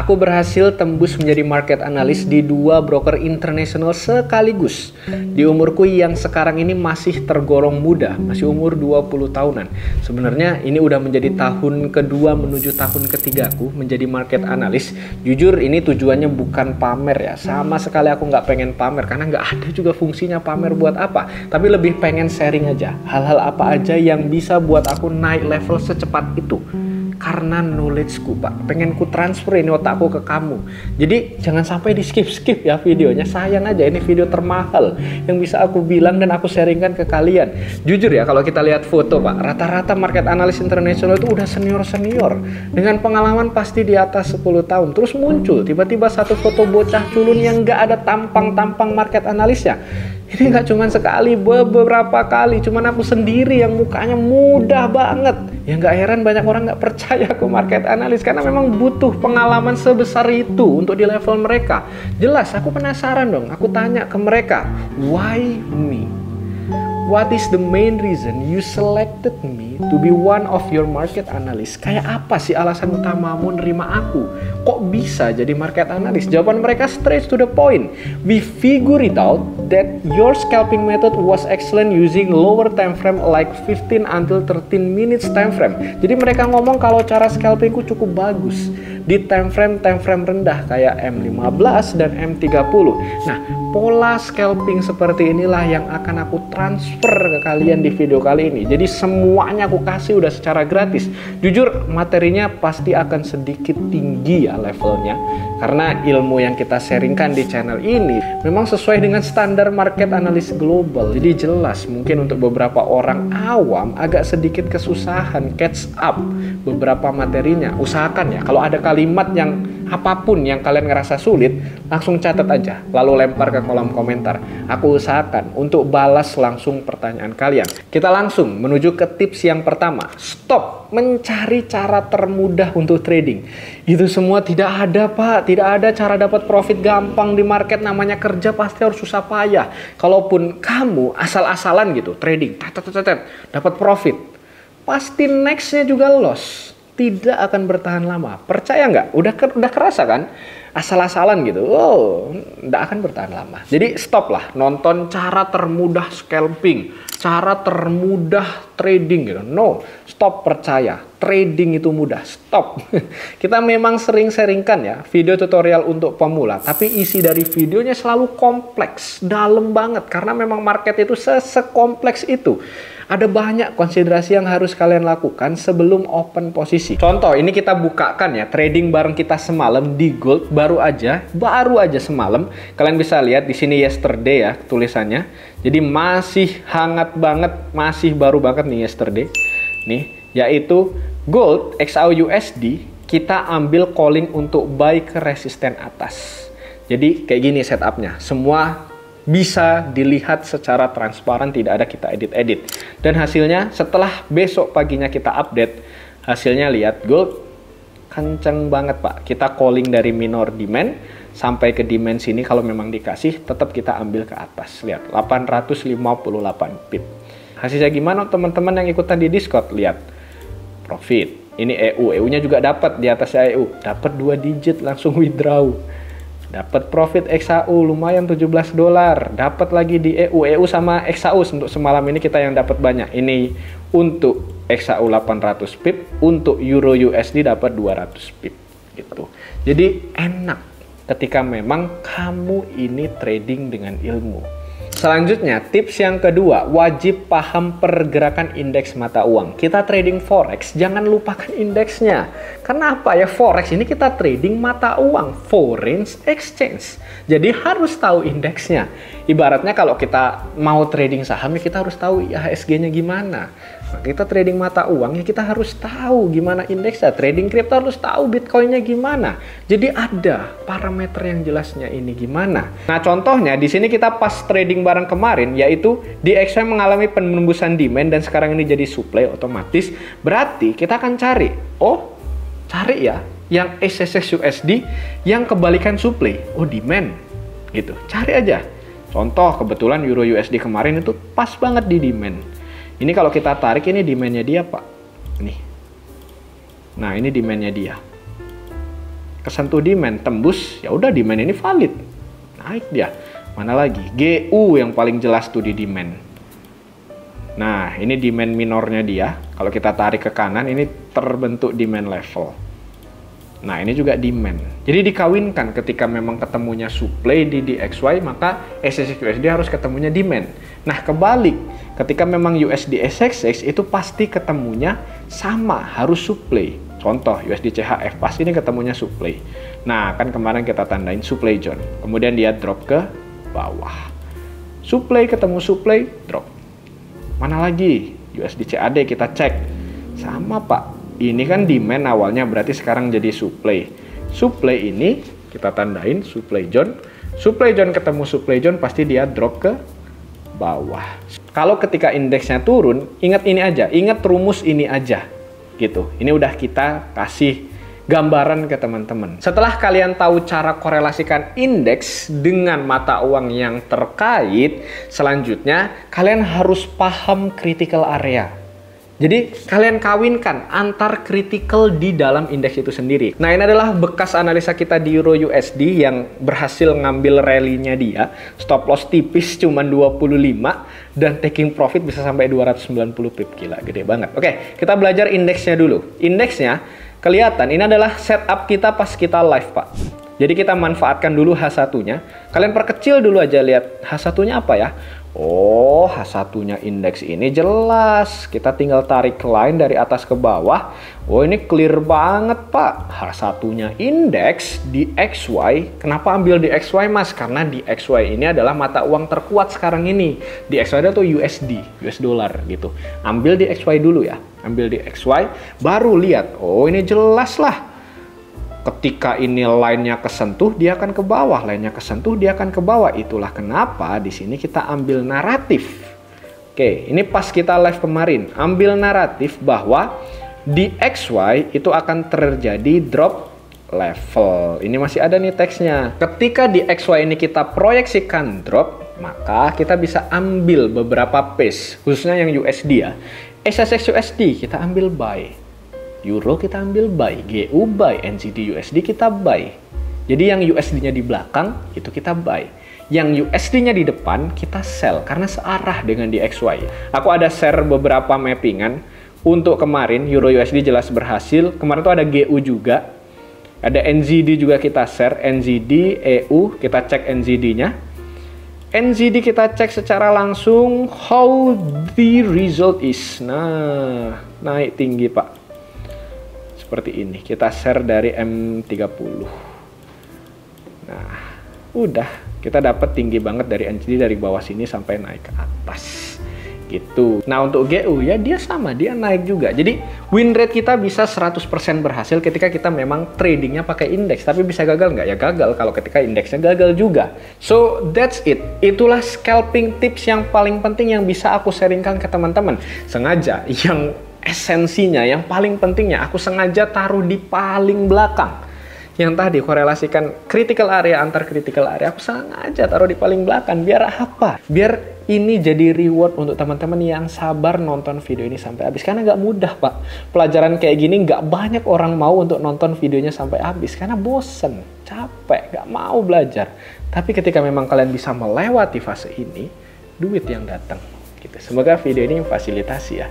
Aku berhasil tembus menjadi market analyst di 2 broker internasional sekaligus. Di umurku yang sekarang ini masih tergolong muda, masih umur 20 tahunan. Sebenarnya ini udah menjadi tahun kedua menuju tahun ketigaku menjadi market analyst. Jujur ini tujuannya bukan pamer ya, sama sekali aku nggak pengen pamer karena nggak ada juga fungsinya pamer buat apa. Tapi lebih pengen sharing aja, hal-hal apa aja yang bisa buat aku naik level secepat itu. Karena knowledge-ku Pak, pengen ku transfer ini otakku ke kamu. Jadi jangan sampai di skip-skip ya videonya. Sayang aja, ini video termahal yang bisa aku bilang dan aku sharingkan ke kalian. Jujur ya, kalau kita lihat foto Pak, rata-rata market analyst internasional itu udah senior-senior dengan pengalaman pasti di atas 10 tahun. Terus muncul tiba-tiba satu foto bocah culun yang gak ada tampang-tampang market analysnya. Ini nggak cuma sekali, beberapa kali. Cuman aku sendiri yang mukanya mudah banget. Ya nggak heran banyak orang nggak percaya ke market analyst karena memang butuh pengalaman sebesar itu untuk di level mereka. Jelas, aku penasaran dong. Aku tanya ke mereka, why me? What is the main reason you selected me to be one of your market analyst? Kayak apa sih alasan utamamu nerima aku? Kok bisa jadi market analyst? Jawaban mereka straight to the point. We figure it out that your scalping method was excellent using lower time frame like 15 until 13 minutes time frame. Jadi mereka ngomong kalau cara scalpingku cukup bagus di time frame rendah kayak M15 dan M30. Nah, pola scalping seperti inilah yang akan aku transfer ke kalian di video kali ini. Jadi semuanya aku kasih udah secara gratis. Jujur materinya pasti akan sedikit tinggi ya levelnya, karena ilmu yang kita sharingkan di channel ini memang sesuai dengan standar market analis global. Jadi jelas mungkin untuk beberapa orang awam agak sedikit kesusahan catch up beberapa materinya. Usahakan ya kalau ada kalimat yang apapun yang kalian ngerasa sulit, langsung catat aja lalu lempar ke kolom komentar. Aku usahakan untuk balas langsung pertanyaan kalian. Kita langsung menuju ke tips yang pertama. Stop mencari cara termudah untuk trading. Itu semua tidak ada Pak, tidak ada cara dapat profit gampang di market. Namanya kerja pasti harus susah payah. Kalaupun kamu asal-asalan gitu trading, dapat profit, pasti nextnya juga loss. Tidak akan bertahan lama. Percaya nggak? Udah kerasa kan? Asal-asalan gitu. Oh, nggak akan bertahan lama. Jadi stop lah nonton cara termudah scalping, cara termudah trading gitu. No, stop percaya. Trading itu mudah. Stop. Kita memang sering sharingkan ya video tutorial untuk pemula, tapi isi dari videonya selalu kompleks, dalam banget karena memang market itu sekompleks itu. Ada banyak konsiderasi yang harus kalian lakukan sebelum open posisi. Contoh, ini kita bukakan ya, trading bareng kita semalam di gold, baru aja semalam. Kalian bisa lihat di sini yesterday ya tulisannya. Jadi masih hangat banget, masih baru banget nih yesterday. Nih, yaitu gold XAU/USD kita ambil calling untuk buy ke resisten atas. Jadi kayak gini setupnya. Semua bisa dilihat secara transparan, tidak ada kita edit-edit. Dan hasilnya setelah besok paginya kita update, hasilnya lihat gold kenceng banget Pak. Kita calling dari minor demand sampai ke demand sini, kalau memang dikasih tetap kita ambil ke atas. Lihat 858 pip. Hasilnya gimana teman-teman yang ikutan di Discord? Lihat profit. Ini EU-nya juga dapat di atas EU. Dapat 2 digit langsung withdraw. Dapat profit XAU lumayan $17. Dapat lagi di EU sama XAU untuk semalam ini kita yang dapat banyak. Ini untuk XAU 800 pip, untuk Euro USD dapat 200 pip gitu. Jadi enak ketika memang kamu ini trading dengan ilmu. Selanjutnya, tips yang kedua, wajib paham pergerakan indeks mata uang. Kita trading forex, jangan lupakan indeksnya. Kenapa ya? Forex ini kita trading mata uang, foreign exchange. Jadi harus tahu indeksnya. Ibaratnya kalau kita mau trading saham, ya kita harus tahu IHSG-nya gimana. Nah, kita trading mata uang, ya kita harus tahu gimana indeksnya. Trading kripto harus tahu Bitcoin-nya gimana. Jadi ada parameter yang jelasnya ini gimana. Nah, contohnya di sini kita pas trading barang kemarin, yaitu di XY mengalami penembusan demand dan sekarang ini jadi supply otomatis. Berarti kita akan cari, cari ya yang SSX USD yang kebalikan supply, demand gitu. Cari aja. Contoh kebetulan Euro USD kemarin itu pas banget di demand. Ini kalau kita tarik, ini demand-nya dia Pak. Nih. Nah, ini demand-nya dia. kesentuh demand, tembus, ya udah demand ini valid. Naik dia. Mana lagi? GU yang paling jelas tuh di demand. Nah, ini demand minornya dia. Kalau kita tarik ke kanan, ini terbentuk demand level. Nah, ini juga demand. Jadi dikawinkan ketika memang ketemunya supply di DXY, maka SSX-USD harus ketemunya demand. Nah, kebalik. Ketika memang USD SXX itu pasti ketemunya sama, harus supply. Contoh, USD CHF pasti ini ketemunya supply. Nah, kan kemarin kita tandain supply zone. Kemudian dia drop ke bawah. Supply ketemu supply, drop. Mana lagi? USD CAD kita cek. Sama, Pak. Ini kan demand awalnya, berarti sekarang jadi supply. Supply ini kita tandain supply zone. Supply zone ketemu supply zone, pasti dia drop ke bawah. Kalau ketika indeksnya turun, ingat ini aja, ingat rumus ini aja. Gitu. Ini udah kita kasih gambaran ke teman-teman. Setelah kalian tahu cara korelasikan indeks dengan mata uang yang terkait, selanjutnya kalian harus paham critical area. Jadi kalian kawinkan antar critical di dalam indeks itu sendiri. Nah, ini adalah bekas analisa kita di Euro USD yang berhasil ngambil rally-nya dia. Stop loss tipis cuma 25 dan taking profit bisa sampai 290 pip. Gila, gede banget. Oke, kita belajar indeksnya dulu. Indeksnya kelihatan ini adalah setup kita pas kita live, Pak. Jadi kita manfaatkan dulu H1-nya. Kalian perkecil dulu aja, lihat H1-nya apa ya. Oh, H1-nya indeks ini jelas. Kita tinggal tarik line dari atas ke bawah. Oh, ini clear banget, Pak. H1-nya indeks di XY. Kenapa ambil di XY, Mas? Karena di XY ini adalah mata uang terkuat sekarang ini. Di XY itu USD, US dollar gitu. Ambil di XY dulu ya. Ambil di XY, baru lihat. Oh, ini jelas lah. Ketika ini line-nya kesentuh, dia akan ke bawah. Line-nya kesentuh, dia akan ke bawah. Itulah kenapa di sini kita ambil naratif. Oke, ini pas kita live kemarin. Ambil naratif bahwa di XY itu akan terjadi drop level. Ini masih ada nih teksnya. Ketika di XY ini kita proyeksikan drop, maka kita bisa ambil beberapa pace, khususnya yang USD ya. SSX USD kita ambil buy. Euro kita ambil buy, GU buy, NZD USD kita buy. Jadi yang USD-nya di belakang itu kita buy. Yang USD-nya di depan kita sell karena searah dengan di XY. Aku ada share beberapa mappingan untuk kemarin Euro USD jelas berhasil. Kemarin tuh ada GU juga. Ada NZD juga kita share, NZD, EU, kita cek NZD-nya. NZD kita cek secara langsung how the result is. Nah, naik tinggi, Pak. Seperti ini, kita share dari M30. Nah, udah kita dapat tinggi banget dari NZD dari bawah sini sampai naik ke atas gitu. Nah, untuk GU ya dia sama, dia naik juga. Jadi win rate kita bisa 100% berhasil ketika kita memang tradingnya pakai indeks. Tapi bisa gagal nggak? Ya gagal kalau ketika indeksnya gagal juga. So that's it. Itulah scalping tips yang paling penting yang bisa aku sharingkan ke teman-teman. Sengaja yang esensinya, yang paling pentingnya aku sengaja taruh di paling belakang. Yang tadi korelasikan critical area antar critical area, aku sengaja taruh di paling belakang. Biar apa? Biar ini jadi reward untuk teman-teman yang sabar nonton video ini sampai habis. Karena nggak mudah, Pak. Pelajaran kayak gini nggak banyak orang mau untuk nonton videonya sampai habis. Karena bosen, capek, nggak mau belajar. Tapi ketika memang kalian bisa melewati fase ini, duit yang datang. Gitu. Semoga video ini memfasilitasi ya.